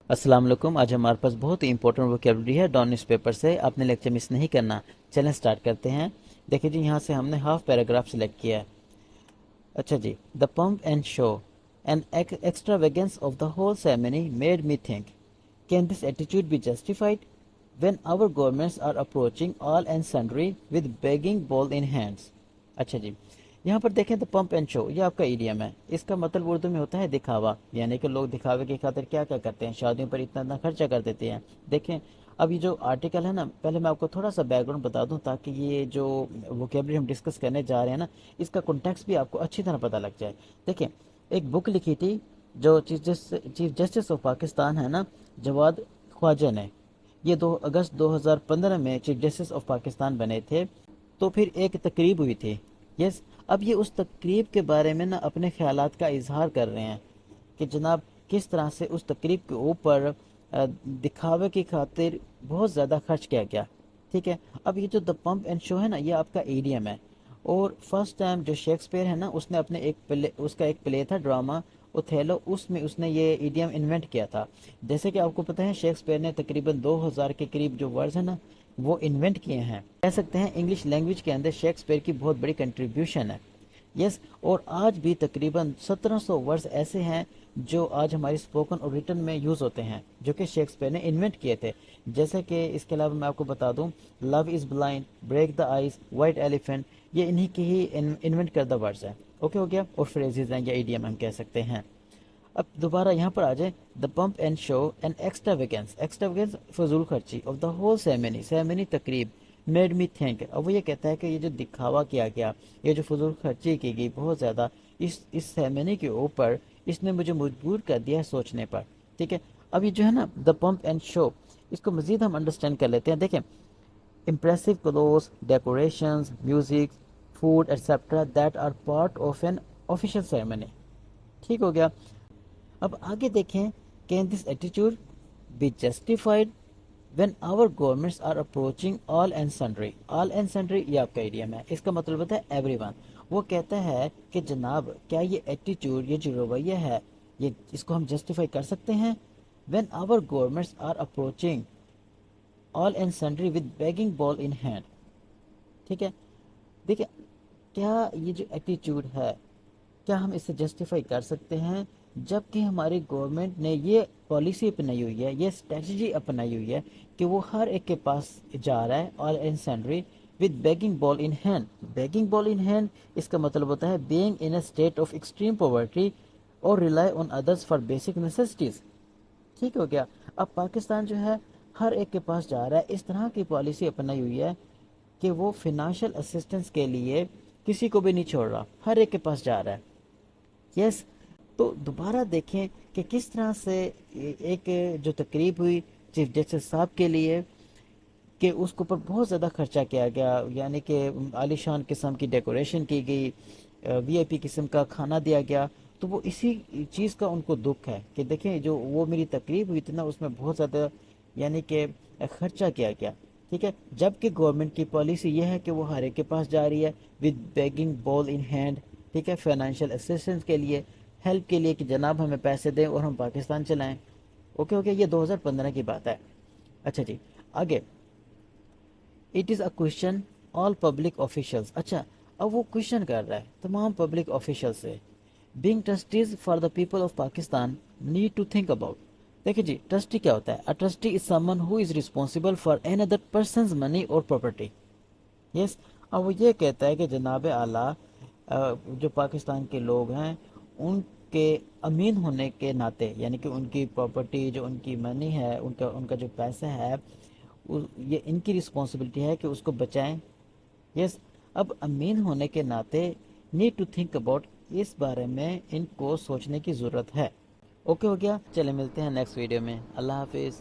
अस्सलाम वालेकुम। आज हमारे पास बहुत ही इंपॉर्टेंट वोकेबलरी है डॉन न्यूज़पेपर से। आपने लेक्चर मिस नहीं करना। चलें स्टार्ट करते हैं। देखिए जी, यहाँ से हमने हाफ पैराग्राफ सेलेक्ट किया है। अच्छा जी, the pomp and show an extravagance of the whole ceremony made me think, can this attitude be justified when our governments are approaching all and sundry with begging bowl in hands? अच्छा जी, यहाँ पर देखें तो pump and show ये आपका idiom है। इसका मतलब उर्दू में होता है दिखावा, यानी कि लोग दिखावे की खातिर क्या क्या करते हैं, शादियों पर इतना इतना खर्चा कर देते हैं। देखें, अब ये जो आर्टिकल है ना, पहले मैं आपको थोड़ा सा बैकग्राउंड बता दूं ताकि ये जो वोकेबलरी हम डिस्कस करने जा रहे हैं ना, इसका कॉन्टेक्स्ट भी आपको अच्छी तरह पता लग जाए। देखें, एक बुक लिखी थी जो चीफ जस्टिस ऑफ पाकिस्तान है ना, जवाद ख्वाजा ने। ये 2 अगस्त 2015 में चीफ जस्टिस ऑफ पाकिस्तान बने थे। तो फिर एक तकरीब हुई थी। यस, अब ये उस तकरीब के बारे में ना अपने ख्यालात का इजहार कर रहे हैं कि जनाब किस तरह से उस तकरीब के ऊपर दिखावे की खातिर बहुत ज़्यादा खर्च किया गया। ठीक है, अब ये जो द पंप एंड शो है ना, ये आपका ईडीएम है। और फर्स्ट टाइम जो शेक्सपियर है ना, उसने अपने उसका एक प्ले था ड्रामा ओथेलो, उसमें उसने ये ईडीएम इन्वेंट किया था। जैसे कि आपको पता है, शेक्सपियर ने तकरीबन 2000 के करीब जो वर्ड्स है ना, वो इन्वेंट किए हैं। कह सकते हैं इंग्लिश लैंग्वेज के अंदर शेक्सपियर की बहुत बड़ी कंट्रीब्यूशन है। यस, और आज भी तकरीबन 1700 वर्ड्स ऐसे हैं जो आज हमारी स्पोकन और रिटन में यूज़ होते हैं, जो कि शेक्सपियर ने इन्वेंट किए थे। जैसे कि इसके अलावा मैं आपको बता दूं, love is blind, break the eyes, white elephant, ये इन्हीं के ही इन्वेंट करदा वर्ड्स हैं। ओके हो गया, और फ्रेजेज हैं या इडियम हम कह सकते हैं। अब दोबारा यहाँ पर आ जाए, the pomp and show and extravagance, extravagance फजूल खर्ची of the whole ceremony, ceremony तकरीब, मेड मी थिंक। अब वो ये कहता है कि ये जो दिखावा किया गया, ये जो फजूल खर्ची की गई बहुत ज़्यादा इस सेरेमनी के ऊपर, इसने मुझे मजबूर कर दिया है सोचने पर। ठीक है, अब ये जो है ना द पंप एंड शो, इसको मज़ीद हम अंडरस्टैंड कर लेते हैं। देखें, impressive clothes, decorations, music, food, etc. that are part of an official ceremony। ठीक हो गया। अब आगे देखें, can this attitude be justified when our governments are approaching all and sundry. All and sundry ये आपका इडियम है, इसका मतलब होता है एवरीवन। वो कहता है कि जनाब क्या ये एटीट्यूड, ये जो रवैया है, ये इसको हम जस्टिफाई कर सकते हैं when our governments are approaching all and sundry with begging bowl in hand. ठीक है, देखिए, क्या ये जो एटीट्यूड है, क्या हम इसे जस्टिफाई कर सकते हैं जबकि हमारी गवर्नमेंट ने ये पॉलिसी अपनाई हुई है, ये स्ट्रेटजी अपनाई हुई है कि वो हर एक के पास जा रहा है all and sundry with begging bowl in hand. Begging bowl in hand, इसका मतलब होता है being in a state of extreme poverty और rely on others for basic necessities. ठीक हो गया। अब पाकिस्तान जो है हर एक के पास जा रहा है, इस तरह की पॉलिसी अपनाई हुई है कि वो फिनेंशियल असिस्टेंस के लिए किसी को भी नहीं छोड़ रहा, हर एक के पास जा रहा है। यस, तो दोबारा देखें कि किस तरह से एक जो तकरीब हुई चीफ जस्टिस साहब के लिए, कि उसके ऊपर बहुत ज़्यादा खर्चा किया गया, यानी कि आलीशान किस्म की डेकोरेशन की गई, वीआईपी किस्म का खाना दिया गया। तो वो इसी चीज़ का उनको दुख है कि देखें जो वो मेरी तकरीब हुई थी ना, उसमें बहुत ज़्यादा यानी कि खर्चा किया गया। ठीक है, जबकि गवर्नमेंट की पॉलिसी ये है कि वो हर एक के पास जा रही है with begging bowl in hand. ठीक है, फाइनेंशियल असिस्टेंस के लिए, हेल्प के लिए कि जनाब हमें पैसे दें और हम पाकिस्तान चलाएं। ओके ओके, ये 2015 की बात है। अच्छा जी, आगे, it is a question all public officials. अच्छा, अब वो क्वेश्चन कर रहा है तमाम पब्लिक ऑफिशियल से, being trustees for the people of Pakistan need to think about. देखिए जी, ट्रस्टी क्या होता है? A trustee is someone who is responsible for another person money और प्रॉपर्टी। यस, अब वो ये कहता है कि जनाब आला, जो पाकिस्तान के लोग हैं, उनके अमीन होने के नाते, यानी कि उनकी प्रॉपर्टी, जो उनकी मनी है, उनका उनका जो पैसा है, ये इनकी रिस्पॉन्सिबिलिटी है कि उसको बचाएं। यस, अब अमीन होने के नाते नीड टू थिंक अबाउट, इस बारे में इनको सोचने की ज़रूरत है। ओके हो गया, चले मिलते हैं नेक्स्ट वीडियो में। अल्लाह हाफिज़।